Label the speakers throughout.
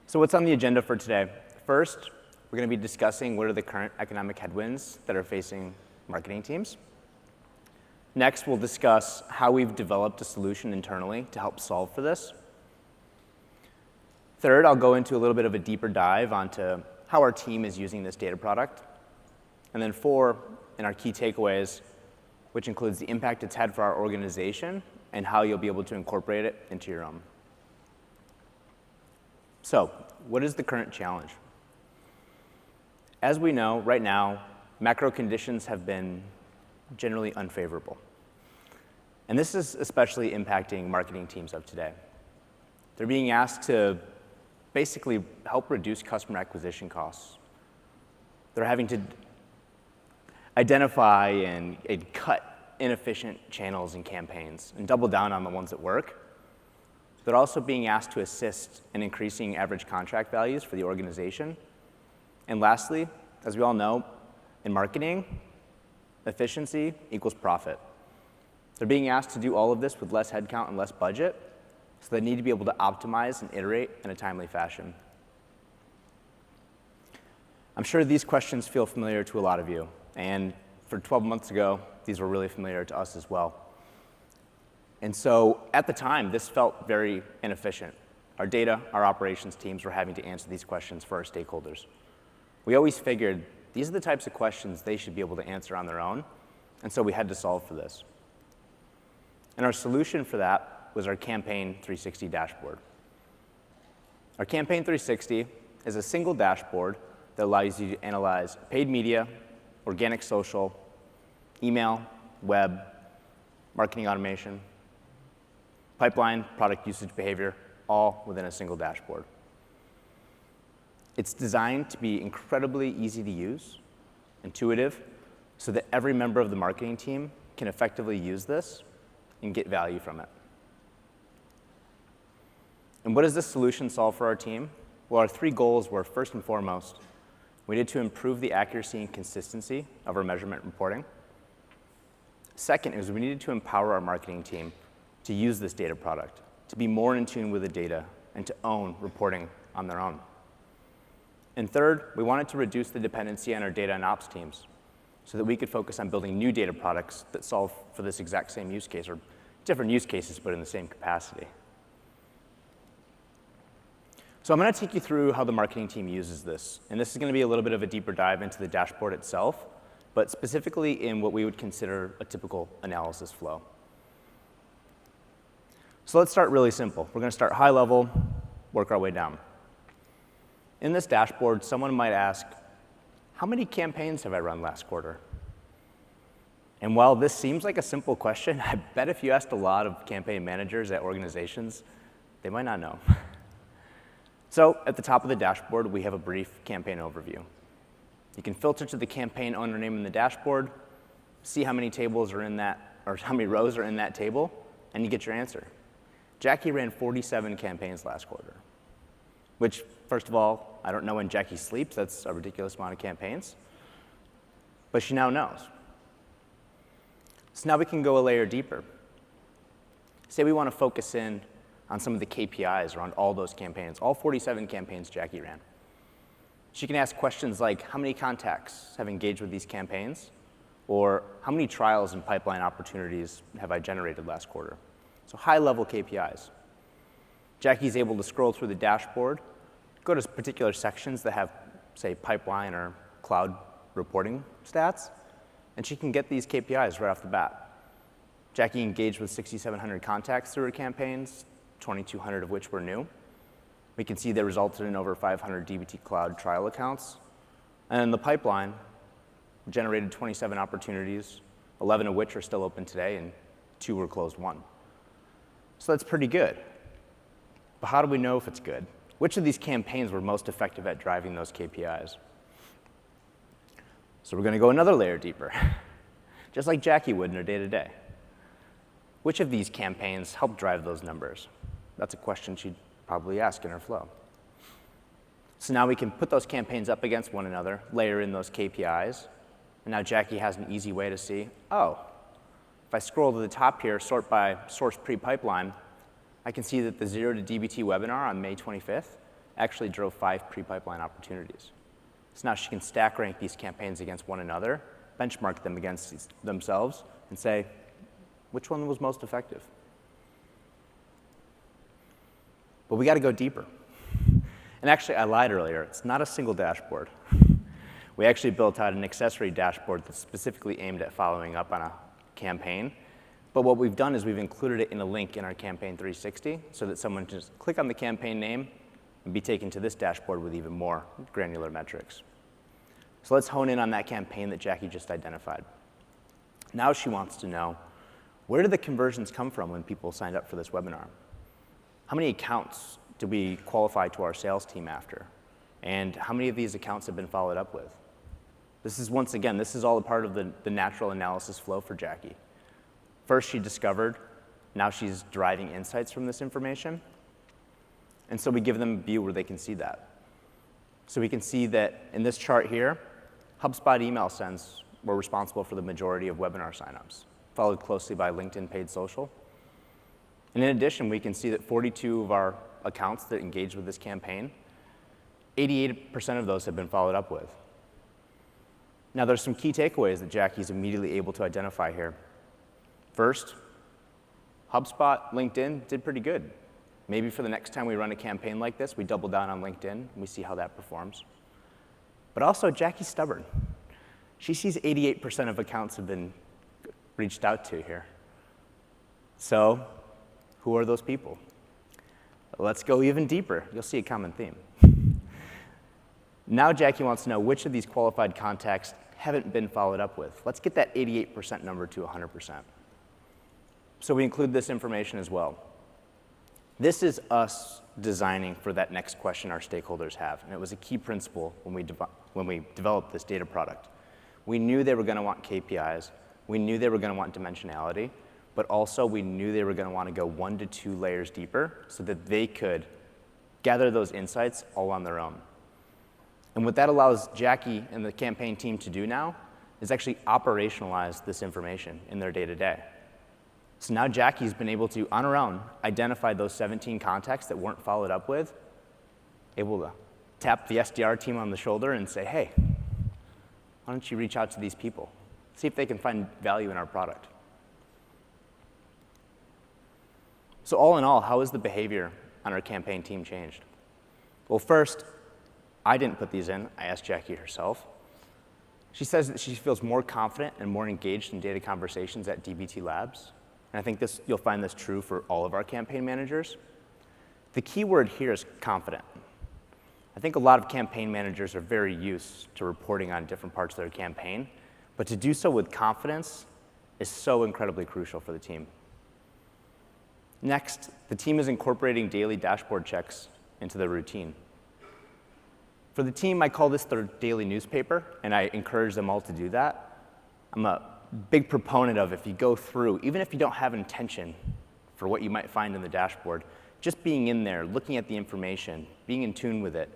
Speaker 1: So what's on the agenda for today? First, we're going to be discussing what are the current economic headwinds that are facing marketing teams. Next, we'll discuss how we've developed a solution internally to help solve for this. Third, I'll go into a little bit of a deeper dive onto how our team is using this data product. And then four, in our key takeaways, which includes the impact it's had for our organization and how you'll be able to incorporate it into your own. So, what is the current challenge? As we know, right now, macro conditions have been generally unfavorable. And this is especially impacting marketing teams of today. They're being asked to basically help reduce customer acquisition costs. They're having to identify and cut inefficient channels and campaigns and double down on the ones that work. They're also being asked to assist in increasing average contract values for the organization. And lastly, as we all know, in marketing, efficiency equals profit. They're being asked to do all of this with less headcount and less budget, so they need to be able to optimize and iterate in a timely fashion. I'm sure these questions feel familiar to a lot of you, and for 12 months ago, these were really familiar to us as well. And so at the time, this felt very inefficient. Our data, our operations teams were having to answer these questions for our stakeholders. We always figured these are the types of questions they should be able to answer on their own, and so we had to solve for this. And our solution for that was our Campaign 360 dashboard. Our Campaign 360 is a single dashboard that allows you to analyze paid media, organic social, email, web, marketing automation, pipeline, product usage behavior, all within a single dashboard. It's designed to be incredibly easy to use, intuitive, so that every member of the marketing team can effectively use this and get value from it. And what does this solution solve for our team? Well, our three goals were, first and foremost, we needed to improve the accuracy and consistency of our measurement reporting. Second is we needed to empower our marketing team to use this data product, to be more in tune with the data, and to own reporting on their own. And third, we wanted to reduce the dependency on our data and ops teams so that we could focus on building new data products that solve for this exact same use case, or different use cases, but in the same capacity. So I'm going to take you through how the marketing team uses this. And this is going to be a little bit of a deeper dive into the dashboard itself, but specifically in what we would consider a typical analysis flow. So let's start really simple. We're going to start high level, work our way down. In this dashboard, someone might ask, how many campaigns have I run last quarter? And while this seems like a simple question, I bet if you asked a lot of campaign managers at organizations, they might not know. So at the top of the dashboard, we have a brief campaign overview. You can filter to the campaign owner name in the dashboard, see how many tables are in that, or how many rows are in that table, and you get your answer. Jackie ran 47 campaigns last quarter, which, first of all, I don't know when Jackie sleeps. That's a ridiculous amount of campaigns. But she now knows. So now we can go a layer deeper. Say we want to focus in on some of the KPIs around all those campaigns, all 47 campaigns Jackie ran. She can ask questions like, how many contacts have engaged with these campaigns? Or how many trials and pipeline opportunities have I generated last quarter? So high-level KPIs. Jackie's able to scroll through the dashboard, go to particular sections that have, say, pipeline or cloud reporting stats, and she can get these KPIs right off the bat. Jackie engaged with 6,700 contacts through her campaigns, 2,200 of which were new. We can see they resulted in over 500 DBT Cloud trial accounts. And in the pipeline, generated 27 opportunities, 11 of which are still open today, and 2 were closed won. So that's pretty good. But how do we know if it's good? Which of these campaigns were most effective at driving those KPIs? So we're going to go another layer deeper, just like Jackie would in her day-to-day. Which of these campaigns helped drive those numbers? That's a question she'd probably ask in her flow. So now we can put those campaigns up against one another, layer in those KPIs, and now Jackie has an easy way to see, oh, if I scroll to the top here, sort by source pre-pipeline, I can see that the 0 to DBT webinar on May 25th actually drove 5 pre-pipeline opportunities. So now she can stack rank these campaigns against one another, benchmark them against themselves, and say, which one was most effective? But we got to go deeper. And actually, I lied earlier. It's not a single dashboard. We actually built out an accessory dashboard that's specifically aimed at following up on a campaign. But what we've done is we've included it in a link in our Campaign 360 so that someone can just click on the campaign name and be taken to this dashboard with even more granular metrics. So let's hone in on that campaign that Jackie just identified. Now she wants to know, where did the conversions come from when people signed up for this webinar? How many accounts did we qualify to our sales team after? And how many of these accounts have been followed up with? This is, once again, this is all a part of the natural analysis flow for Jackie. First, she discovered, now she's deriving insights from this information. And so we give them a view where they can see that. So we can see that in this chart here, HubSpot email sends were responsible for the majority of webinar signups, followed closely by LinkedIn paid social. And in addition, we can see that 42 of our accounts that engaged with this campaign, 88% of those have been followed up with. Now, there's some key takeaways that Jackie's immediately able to identify here. First, HubSpot, LinkedIn did pretty good. Maybe for the next time we run a campaign like this, we double down on LinkedIn and we see how that performs. But also, Jackie's stubborn. She sees 88% of accounts have been reached out to here. So, who are those people? Let's go even deeper. You'll see a common theme. Now Jackie wants to know which of these qualified contacts haven't been followed up with. Let's get that 88% number to 100%. So we include this information as well. This is us designing for that next question our stakeholders have, and it was a key principle when we developed this data product. We knew they were going to want KPIs. We knew they were going to want dimensionality, but also we knew they were going to want to go 1 to 2 layers deeper so that they could gather those insights all on their own. And what that allows Jackie and the campaign team to do now is actually operationalize this information in their day-to-day. So now Jackie's been able to, on her own, identify those 17 contacts that weren't followed up with, able to tap the SDR team on the shoulder and say, hey, why don't you reach out to these people? See if they can find value in our product. So all in all, how has the behavior on our campaign team changed? Well, first, I didn't put these in. I asked Jackie herself. She says that she feels more confident and more engaged in data conversations at DBT Labs. And I think you'll find this true for all of our campaign managers. The key word here is confident. I think a lot of campaign managers are very used to reporting on different parts of their campaign, but to do so with confidence is so incredibly crucial for the team. Next, the team is incorporating daily dashboard checks into their routine. For the team, I call this their daily newspaper, and I encourage them all to do that. I'm a big proponent of, if you go through, even if you don't have intention for what you might find in the dashboard, just being in there, looking at the information, being in tune with it,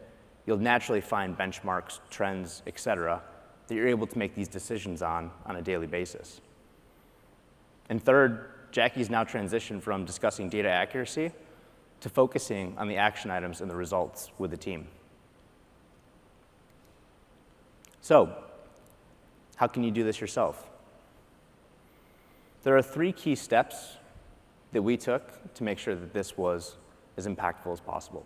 Speaker 1: you'll naturally find benchmarks, trends, et cetera, that you're able to make these decisions on a daily basis. And third, Jackie's now transitioned from discussing data accuracy to focusing on the action items and the results with the team. So, how can you do this yourself? There are 3 key steps that we took to make sure that this was as impactful as possible.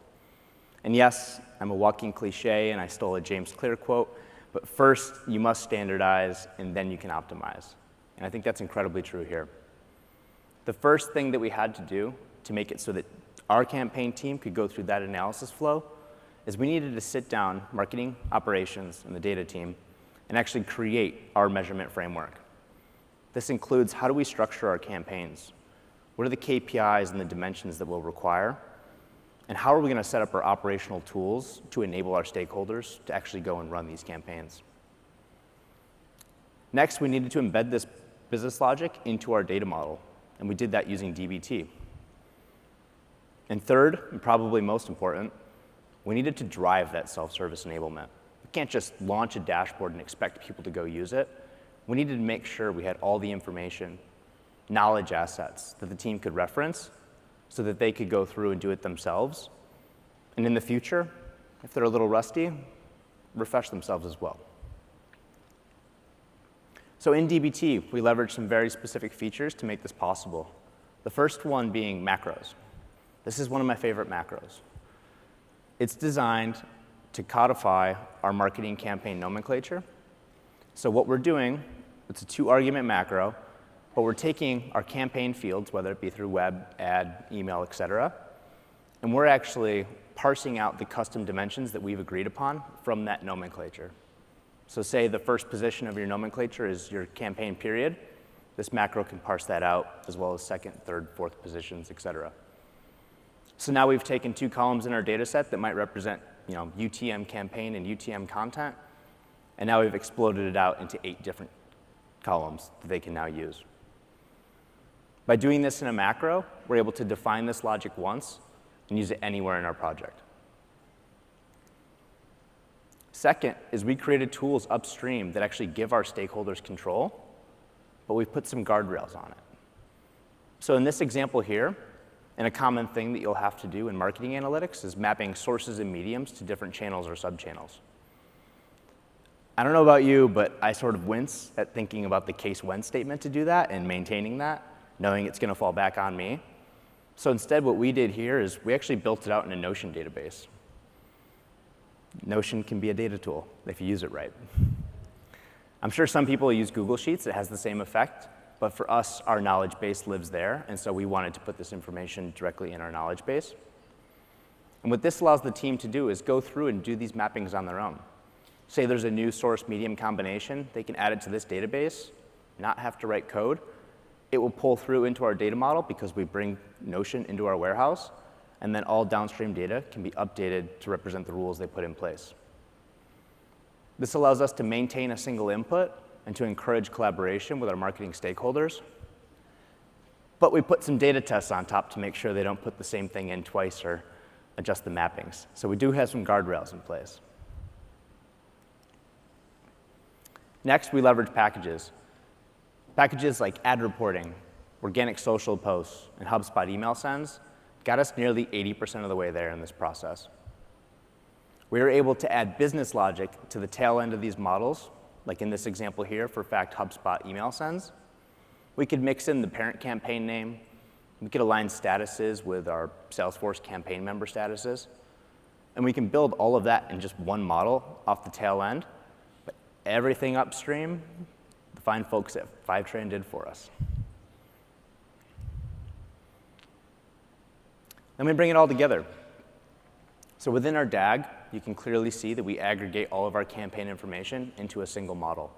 Speaker 1: And yes, I'm a walking cliche, and I stole a James Clear quote, but first you must standardize, and then you can optimize. And I think that's incredibly true here. The first thing that we had to do to make it so that our campaign team could go through that analysis flow is we needed to sit down, marketing, operations, and the data team, and actually create our measurement framework. This includes, how do we structure our campaigns? What are the KPIs and the dimensions that we'll require? And how are we going to set up our operational tools to enable our stakeholders to actually go and run these campaigns? Next, we needed to embed this business logic into our data model, and we did that using DBT. And third, and probably most important, we needed to drive that self-service enablement. We can't just launch a dashboard and expect people to go use it. We needed to make sure we had all the information, knowledge assets that the team could reference so that they could go through and do it themselves. And in the future, If they're a little rusty, refresh themselves as well. So in DBT, we leverage some very specific features to make this possible. The first one being macros. This is one of my favorite macros. It's designed to codify our marketing campaign nomenclature. So what we're doing, it's a 2-argument macro, but we're taking our campaign fields, whether it be through web, ad, email, et cetera, and we're actually parsing out the custom dimensions that we've agreed upon from that nomenclature. So say the first position of your nomenclature is your campaign period. This macro can parse that out, as well as second, third, fourth positions, et cetera. So now we've taken 2 columns in our data set that might represent UTM campaign and UTM content, and now we've exploded it out into 8 different columns that they can now use. By doing this in a macro, we're able to define this logic once and use it anywhere in our project. Second is we created tools upstream that actually give our stakeholders control, but we've put some guardrails on it. So in this example here, and a common thing that you'll have to do in marketing analytics is mapping sources and mediums to different channels or subchannels. I don't know about you, but I sort of wince at thinking about the case when statement to do that and maintaining that, knowing it's going to fall back on me. So instead, what we did here is we actually built it out in a Notion database. Notion can be a data tool if you use it right. I'm sure some people use Google Sheets. It has the same effect. But for us, our knowledge base lives there, and so we wanted to put this information directly in our knowledge base. And what this allows the team to do is go through and do these mappings on their own. Say there's a new source-medium combination, they can add it to this database, not have to write code. It will pull through into our data model because we bring Notion into our warehouse, and then all downstream data can be updated to represent the rules they put in place. This allows us to maintain a single input and to encourage collaboration with our marketing stakeholders. But we put some data tests on top to make sure they don't put the same thing in twice or adjust the mappings. So we do have some guardrails in place. Next, we leverage packages. Packages like ad reporting, organic social posts, and HubSpot email sends got us nearly 80% of the way there in this process. We were able to add business logic to the tail end of these models, like in this example here for fact HubSpot email sends. We could mix in the parent campaign name. We could align statuses with our Salesforce campaign member statuses. And we can build all of that in just one model off the tail end. But everything upstream, the fine folks at Fivetran did for us. Then we bring it all together. So within our DAG, you can clearly see that we aggregate all of our campaign information into a single model.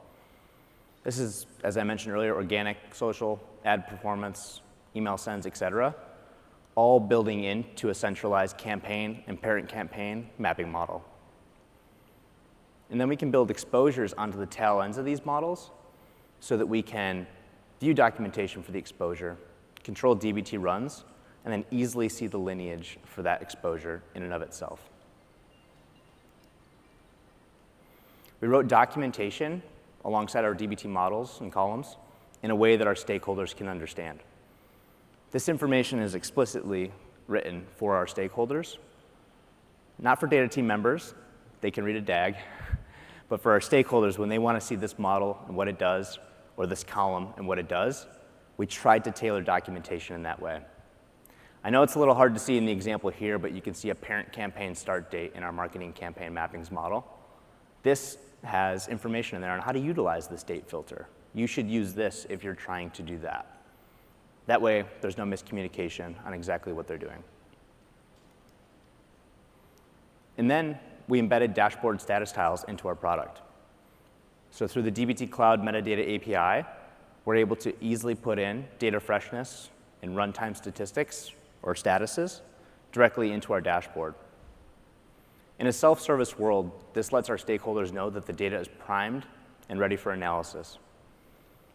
Speaker 1: This is, as I mentioned earlier, organic, social, ad performance, email sends, et cetera, all building into a centralized campaign and parent campaign mapping model. And then we can build exposures onto the tail ends of these models so that we can view documentation for the exposure, control DBT runs, and then easily see the lineage for that exposure in and of itself. We wrote documentation alongside our DBT models and columns in a way that our stakeholders can understand. This information is explicitly written for our stakeholders, not for data team members. They can read a DAG, but for our stakeholders, when they want to see this model and what it does, or this column and what it does, we tried to tailor documentation in that way. I know it's a little hard to see in the example here, but you can see a parent campaign start date in our marketing campaign mappings model. This has information in there on how to utilize this date filter. You should use this if you're trying to do that. That way, there's no miscommunication on exactly what they're doing. And then we embedded dashboard status tiles into our product. So through the DBT Cloud Metadata API, we're able to easily put in data freshness and runtime statistics, or statuses, directly into our dashboard. In a self-service world, this lets our stakeholders know that the data is primed and ready for analysis.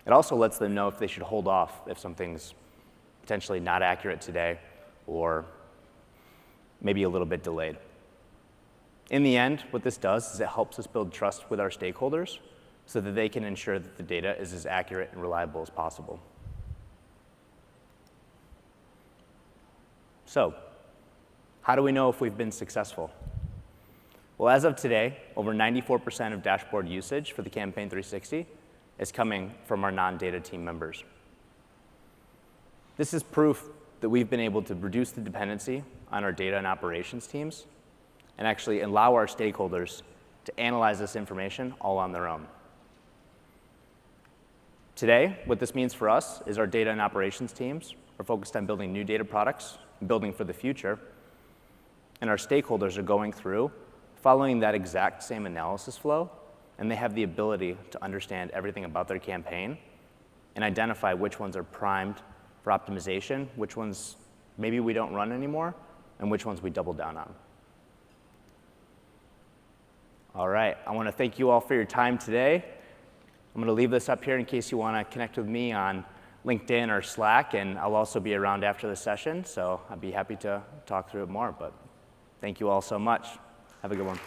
Speaker 1: It also lets them know if they should hold off if something's potentially not accurate today or maybe a little bit delayed. In the end, what this does is it helps us build trust with our stakeholders so that they can ensure that the data is as accurate and reliable as possible. So, how do we know if we've been successful? Well, as of today, over 94% of dashboard usage for the Campaign 360 is coming from our non-data team members. This is proof that we've been able to reduce the dependency on our data and operations teams and actually allow our stakeholders to analyze this information all on their own. Today, what this means for us is our data and operations teams are focused on building new data products, building for the future, and our stakeholders are going through, following that exact same analysis flow, and they have the ability to understand everything about their campaign and identify which ones are primed for optimization, which ones maybe we don't run anymore, and which ones we double down on. All right, I want to thank you all for your time today. I'm going to leave this up here in case you want to connect with me on LinkedIn or Slack, and I'll also be around after the session, so I'd be happy to talk through it more. But thank you all so much. Have a good one.